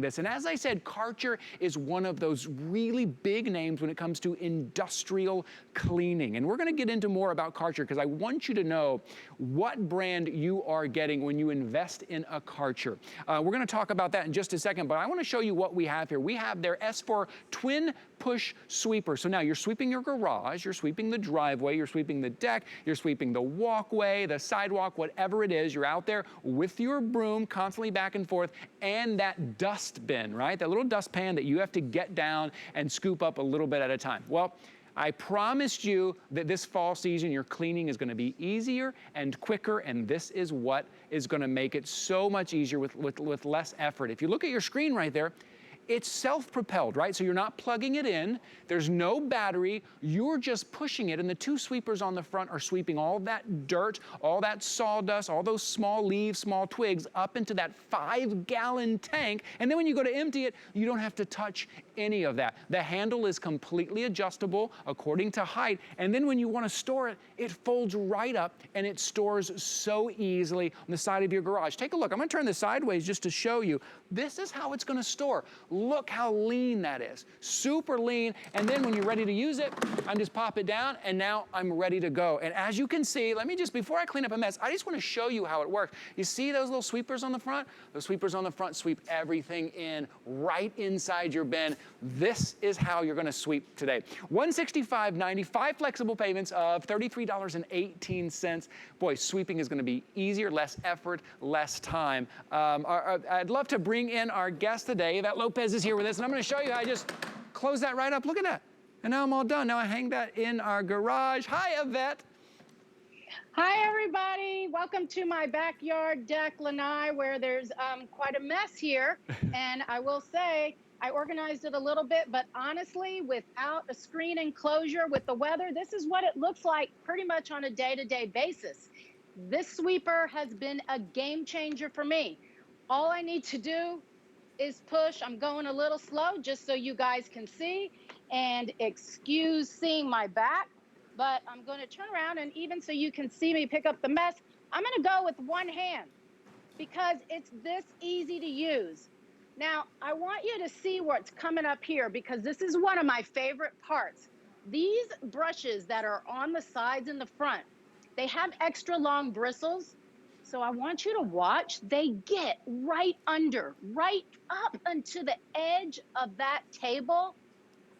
this. And as I said, Karcher is one of those really big names when it comes to industrial cleaning. And we're going to get into more about Karcher because I want you to know what brand you are getting when you invest in a Karcher. We're going to talk about that in just a second, but I want to show you what we have here. We have their S4 twin push sweeper. So now you're sweeping your garage, you're sweeping the driveway, you're sweeping the deck, you're sweeping the walkway, the sidewalk, whatever it is. You're out there with your broom constantly back and forth, and that dust bin, right? That little dustpan that you have to get down and scoop up a little bit at a time. Well, I promised you that this fall season, your cleaning is gonna be easier and quicker, and this is what is gonna make it so much easier with less effort. If you look at your screen right there, it's self-propelled, right? So you're not plugging it in. There's no battery. You're just pushing it, and the two sweepers on the front are sweeping all that dirt, all that sawdust, all those small leaves, small twigs up into that 5-gallon tank. And then when you go to empty it, you don't have to touch any of that. The handle is completely adjustable according to height. And then when you want to store it, it folds right up and it stores so easily on the side of your garage. Take a look. I'm going to turn this sideways just to show you. This is how it's going to store. Look how lean that is. Super lean. And then when you're ready to use it, I just pop it down and now I'm ready to go. And as you can see, let me just, before I clean up a mess, I just want to show you how it works. You see those little sweepers on the front? Those sweepers on the front sweep everything in right inside your bin. This is how you're going to sweep today. $165.90, 5 flexible payments of $33.18. Boy, sweeping is going to be easier, less effort, less time. I'd love to bring in our guest today. Yvette Lopez is here with us, and I'm going to show you how I just close that right up. Look at that. And now I'm all done. Now I hang that in our garage. Hi, Yvette. Hi, everybody. Welcome to my backyard deck, lanai, where there's quite a mess here. And I will say, I organized it a little bit, but honestly, without a screen enclosure with the weather, this is what it looks like pretty much on a day-to-day basis. This sweeper has been a game changer for me. All I need to do is push. I'm going a little slow just so you guys can see, and excuse seeing my back, but I'm going to turn around, and even so you can see me pick up the mess, I'm going to go with one hand because it's this easy to use. Now, I want you to see what's coming up here because this is one of my favorite parts. These brushes that are on the sides and the front, they have extra long bristles. So I want you to watch. They get right under, right up onto the edge of that table,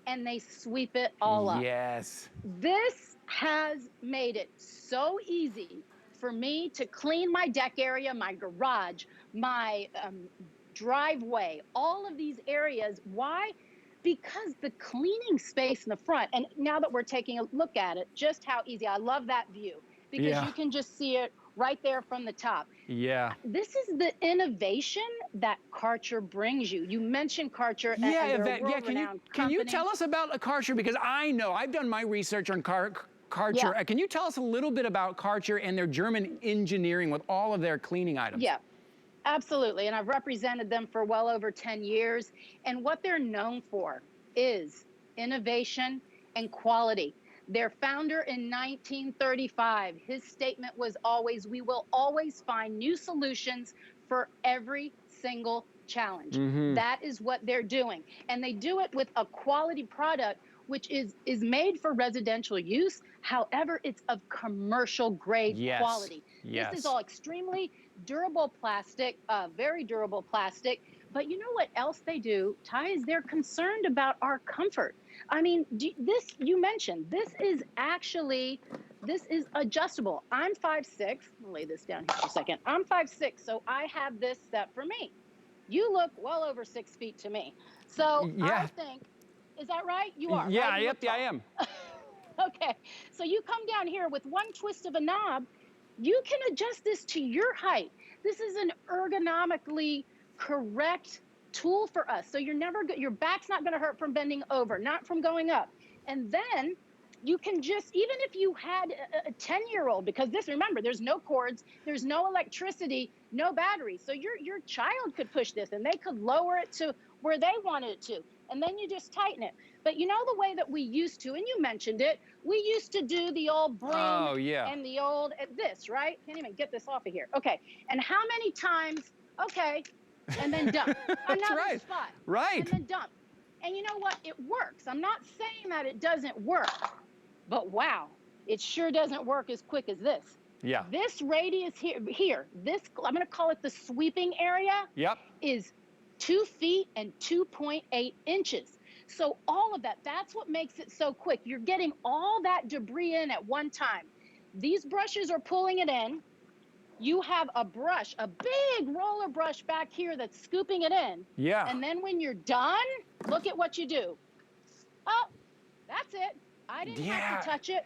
and they sweep it all up. Yes. This has made it so easy for me to clean my deck area, my garage, my driveway, all of these areas. Why? Because the cleaning space in the front, and now that we're taking a look at it, just how easy. I love that view because you can just see it right there from the top. Yeah. This is the innovation that Karcher brings you. You mentioned Karcher and Yvette, can you tell us about a Karcher? Because I know, I've done my research on Karcher. Yeah. Can you tell us a little bit about Karcher and their German engineering with all of their cleaning items? Yeah, absolutely. And I've represented them for well over 10 years. And what they're known for is innovation and quality. Their founder in 1935, his statement was always, we will always find new solutions for every single challenge. That is what they're doing. And they do it with a quality product, which is made for residential use. However, it's of commercial grade quality. This is all extremely durable plastic, very durable plastic. But you know what else they do, Ty, is they're concerned about our comfort. I mean, this, you mentioned, this is adjustable. I'm 5'6", I'll lay this down here for a second. I'm 5'6", so I have this set for me. You look well over 6 feet to me. So I think, is that right? You are, yeah, right? Yep, I am. Okay, so you come down here with one twist of a knob, you can adjust this to your height. This is an ergonomically correct tool for us. So you're never, your back's not going to hurt from bending over, not from going up. And then you can just, even if you had a 10-year-old, because this, remember, there's no cords, there's no electricity, no battery. So your child could push this and they could lower it to where they wanted it to. And then you just tighten it. But you know the way that we used to, and you mentioned it, we used to do the old broom and the old, this, right? Can't even get this off of here. Okay. And how many times, okay, and then dump. Another right. spot. Right. And then dump. And you know what? It works. I'm not saying that it doesn't work, but wow, it sure doesn't work as quick as this. Yeah. This radius here, this, I'm going to call it the sweeping area, Yep. is 2 feet and 2.8 inches. So all of that, that's what makes it so quick. You're getting all that debris in at one time. These brushes are pulling it in. You have a brush, a big roller brush back here that's scooping it in. Yeah. And then when you're done, look at what you do. Oh, that's it. I didn't have to touch it.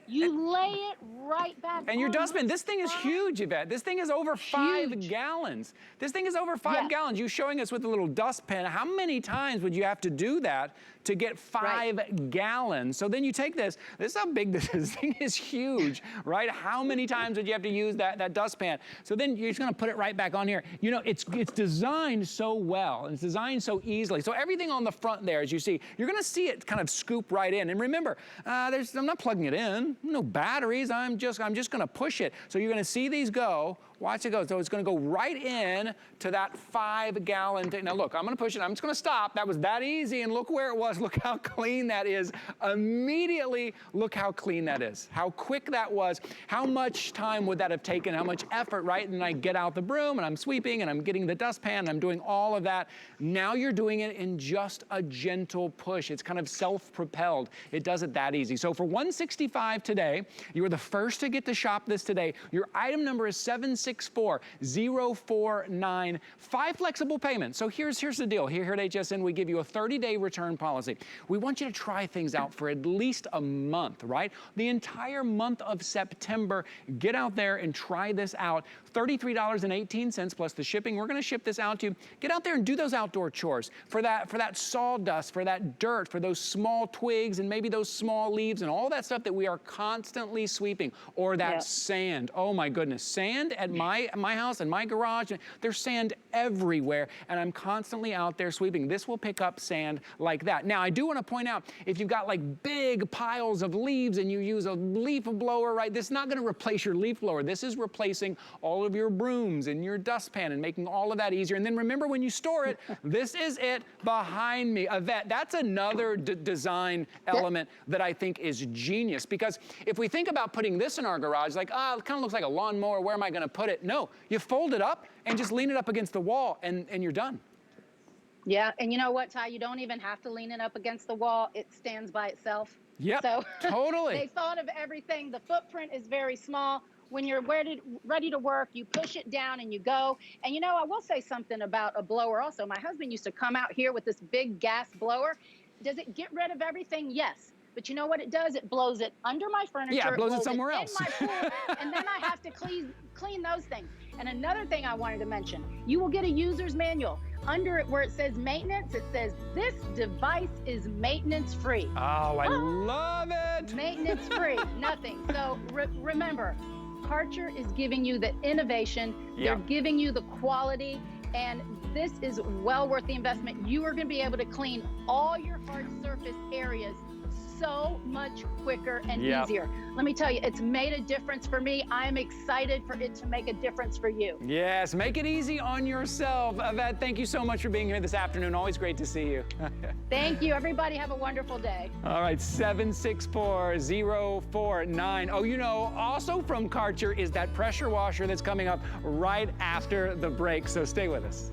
You lay it right back. And your dustbin, this thing is huge, Yvette. This thing is over 5 gallons. This thing is over 5 gallons. You showing us with a little dustpan. How many times would you have to do that to get 5 gallons? So then you take this is how big this thing is, huge, right? How many times would you have to use that dustpan? So then you're just gonna put it right back on here. You know, it's designed so well, and it's designed so easily. So everything on the front there, as you see, you're gonna see it kind of scoop right in. And remember, I'm not plugging it in, no batteries, I'm just gonna push it. So you're gonna see these go. Watch it go. So it's going to go right in to that 5 gallon tank. Now look, I'm going to push it. I'm just going to stop. That was that easy. And look where it was. Look how clean that is. Immediately, look how clean that is. How quick that was. How much time would that have taken? How much effort, right? And I get out the broom and I'm sweeping and I'm getting the dustpan and I'm doing all of that. Now you're doing it in just a gentle push. It's kind of self-propelled. It does it that easy. So for $165 today, you were the first to get to shop this today. Your item number is 764-049. 5 flexible payments. So here's the deal. Here at HSN, we give you a 30-day return policy. We want you to try things out for at least a month, right? The entire month of September. Get out there and try this out. $33.18 plus the shipping. We're going to ship this out to you. Get out there and do those outdoor chores. For that sawdust, for that dirt, for those small twigs and maybe those small leaves and all that stuff that we are constantly sweeping. Or that sand. Oh my goodness. Sand at my house and my garage. There's sand everywhere, and I'm constantly out there sweeping. This will pick up sand like that. Now, I do want to point out, if you've got like big piles of leaves and you use a leaf blower, right, this is not going to replace your leaf blower. This is replacing all of your brooms and your dustpan and making all of that easier. And then remember, when you store it, this is it behind me. Yvette, that's another design element that I think is genius, because if we think about putting this in our garage, like, it kind of looks like a lawnmower, where am I going to put it? No, you fold it up and just lean it up against the wall and you're done. Yeah, and you know what, Ty? You don't even have to lean it up against the wall. It stands by itself. Yep, so totally. They thought of everything. The footprint is very small. When you're ready to work, you push it down and you go. And you know, I will say something about a blower also. My husband used to come out here with this big gas blower. Does it get rid of everything? Yes. But you know what it does? It blows it under my furniture. Yeah, it blows it somewhere else. In my pool, and then I have to clean those things. And another thing I wanted to mention, you will get a user's manual. Under it where it says maintenance, it says this device is maintenance free. Oh, I love it. Maintenance free, nothing. So remember, Karcher is giving you the innovation. They're giving you the quality. And this is well worth the investment. You are going to be able to clean all your hard surface areas so much quicker and easier. Let me tell you, it's made a difference for me. I'm excited for it to make a difference for you. Yes, make it easy on yourself. Yvette, thank you so much for being here this afternoon. Always great to see you. Thank you. Everybody have a wonderful day. All right, 764-049. Oh, you know, also from Karcher is that pressure washer that's coming up right after the break, so stay with us.